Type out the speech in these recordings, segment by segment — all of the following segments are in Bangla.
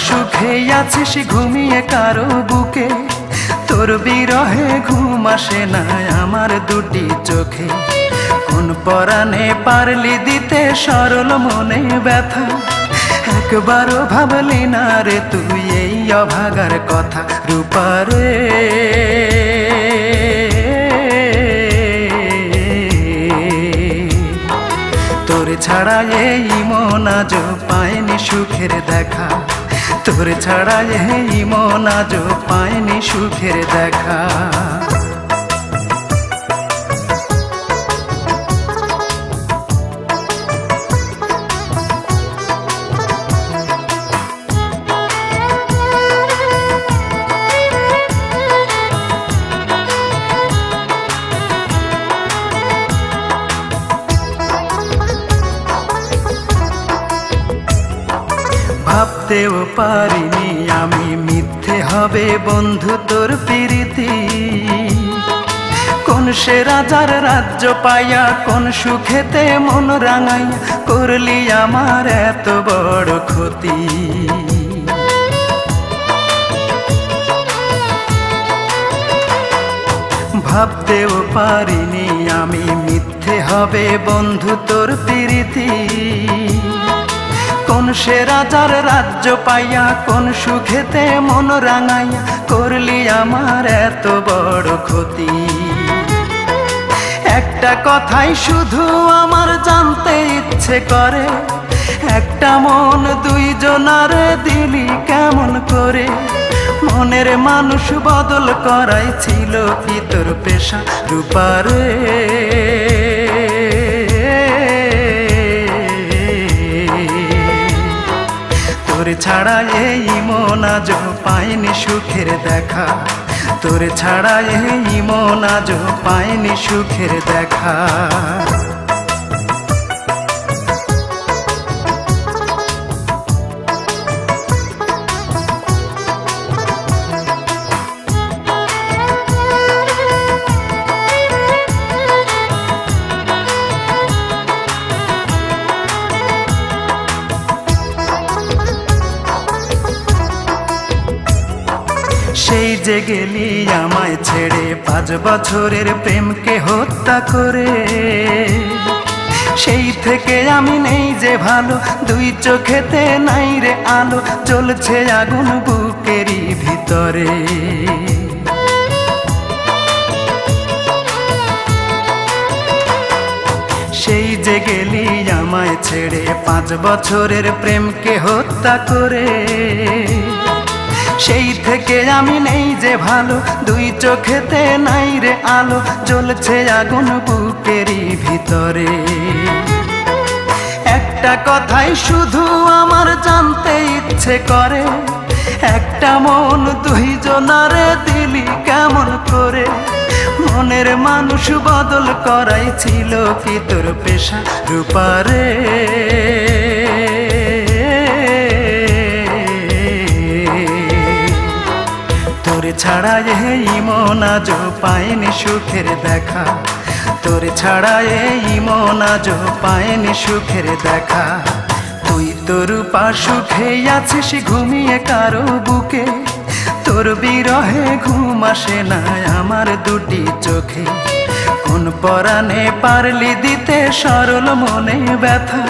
সুখে আছিস ঘুমিয়ে কারো বুকে, তোর বিরহে ঘুম আসে না আমার দুটি চোখে। কোন পরাণে পারলি দিতে সরল মনে ব্যথা, একবারও ভাবলি না রে তুই এই অভাগার কথা। রূপারে তোর ছাড়া এই মন আজ পায়নি সুখের দেখা, তোর ছাড়া এই মন আজ পায়নি সুখের দেখা। ভাবতেও পারিনি আমি মিথ্যে হবে বন্ধু তোর প্রীতি। কোন সে রাজার রাজ্য পাইয়া কোন সুখেতে মন রাঙাইয়া করলি আমার এত বড় ক্ষতি। ভাবতেও পারিনি আমি মিথ্যে হবে বন্ধু তোর প্রীতি। কোন সে রাজার রাজ্য পাইয়া কোন সুখেতে মন রাঙাইয়া করলি আমার এত বড় ক্ষতি। একটা কথাই শুধু আমার জানতে ইচ্ছে করে, একটা মন দুইজনার দিলি কেমন করে? মনের মানুষ বদল করাই ছিল কি তোর পেশা? রূপারে তোর ছাড়া এই মন আজ পায়নি সুখের দেখা, তোর ছাড়া এই মন আজ পায়নি সুখের দেখা। সেই যে গেলি আমায় ছেড়ে 5 বছরের প্রেমকে হত্যা করে, সেই থেকে আমি নেই যে ভালো, দুই চোখেতে নাই রে আলো, জ্বলছে আগুন বুকেরই ভিতরে। সেই যে গেলি আমায় ছেড়ে 5 বছরের প্রেমকে হত্যা করে, সেই থেকে আমি নেই যে ভালো, দুই চোখেতে নাই রে আলো, জ্বলছে আগুন বুকেরই ভিতরে। একটা কথাই শুধু আমার জানতে ইচ্ছে করে, একটা মন দুইজনারে দিলি কেমন করে? মনের মানুষ বদল করাই ছিল কি তোর পেশা? রূপারে তোর ছাড়া এই মন আজ পায়নি সুখের দেখা, তোর ছাড়া এই মন আজ পায়নি সুখের দেখা। তুই তোর সুখে আছিস ঘুমিয়ে কারো বুকে, তোর বিরহে ঘুম আসে না আমার দুটি চোখে। কোন পরাণে পারলি দিতে সরল মনে ব্যথা,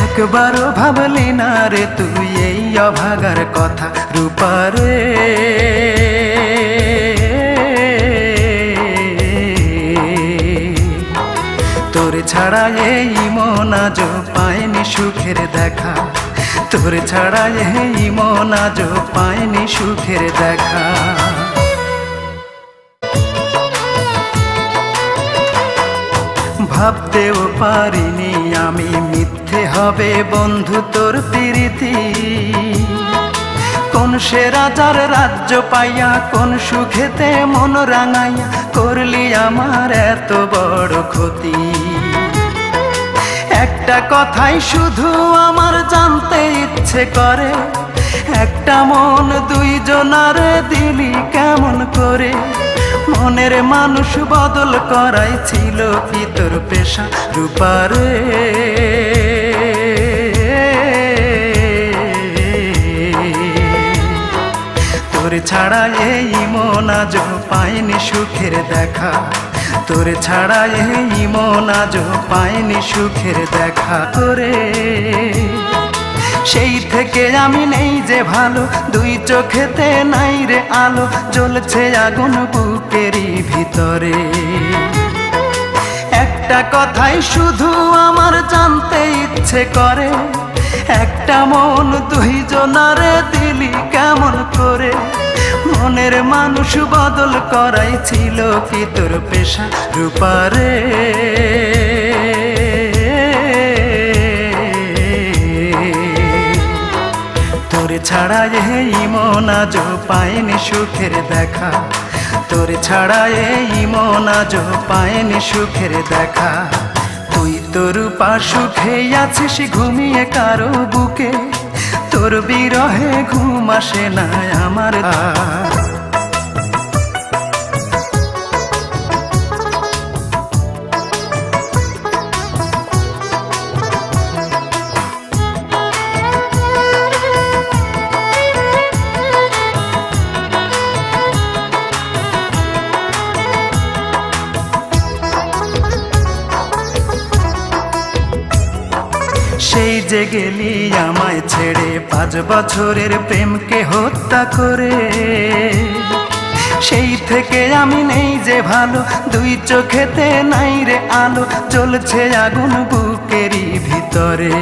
একবারও ভাবলি না রে তুই এই অভাগার কথা। রূপারে তোর ছাড়া এই মন আজ পায়নি সুখের দেখা, তোর ছাড়া এই মন আজ পায়নি সুখের দেখা। ভাবতেও পারিনি আমি মিথ্যে হবে বন্ধু তোর প্রীতি। কোন সে রাজার রাজ্য পাইয়া কোন সুখেতে মন রাঙাইয়া করলি আমার এত বড় ক্ষতি। একটা কথাই শুধু আমার জানতে ইচ্ছে করে, একটা মন দুইজনার দিলি কেমন করে? মনের মানুষ বদল করাই ছিল কি তোর পেশা? রূপারে ছাড়া এই মন আজও পায়নি সুখের দেখা, তোরে ছাড়া এই মন আজও পায়নি সুখের দেখা করে। সেই থেকে আমি নেই যে ভালো, দুই চোখেতে নাই রে আলো, জ্বলছে আগুন বুকেরই ভিতরে। একটা কথাই শুধু আমার জানতে ইচ্ছে করে, একটা মন দুই জনারে দিলি কেমন করে? মনের মানুষ বদল করাই ছিল কি তোর পেশা রূপারে? তোরে ছাড়া এই মন আজও পায়নি সুখের দেখা, তোরে ছাড়া এই মন আজও পায়নি সুখের দেখা। তুই তোর পা সুখে আছিস ঘুমিয়ে কারো বুকে, তোর বিরহে ঘুম আসে না আমার। সেই যে গেলি আমায় ছেড়ে 5 বছরের প্রেমকে হত্যা করে, সেই থেকে আমি নেই যে ভালো, দুই চোখেতে নাই রে আলো, জ্বলছে আগুন বুকেরই ভিতরে।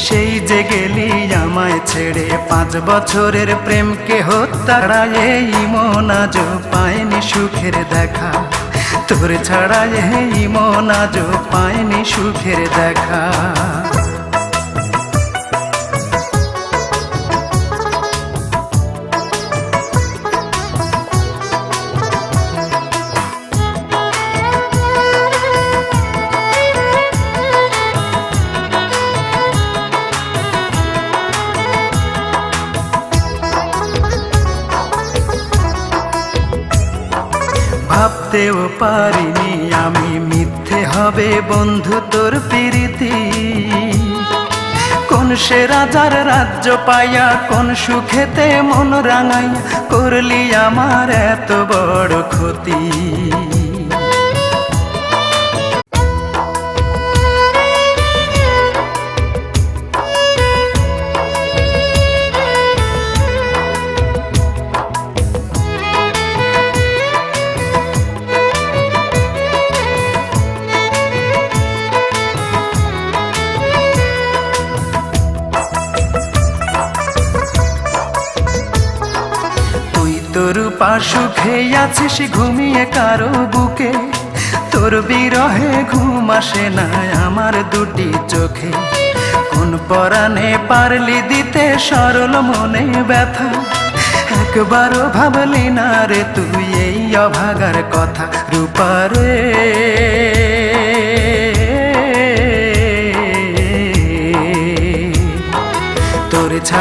সেই যে গেলি আমায় ছেড়ে 5 বছরের প্রেমকে হত্যা, এই মন আজও পায়নি সুখের দেখা, তোর ছাড়া এই মন আজও পায়নি সুখের দেখা। ভাবতেও পারিনি আমি মিথ্যে হবে বন্ধু তোর প্রীতি, কোন সে রাজার রাজ্য পাইয়া কোন সুখেতে মন রাঙাইয়া করলি আমার এত বড় ক্ষতি। তোর পা সুখে আছিস ঘুমিয়ে কারো বুকে, তোর বিরহে ঘুম আসে না আমার দুটি চোখে। কোন পরাণে পারলি দিতে সরল মনে ব্যথা, একবারও ভাবলি না রে তুই এই অভাগার কথা রূপারে?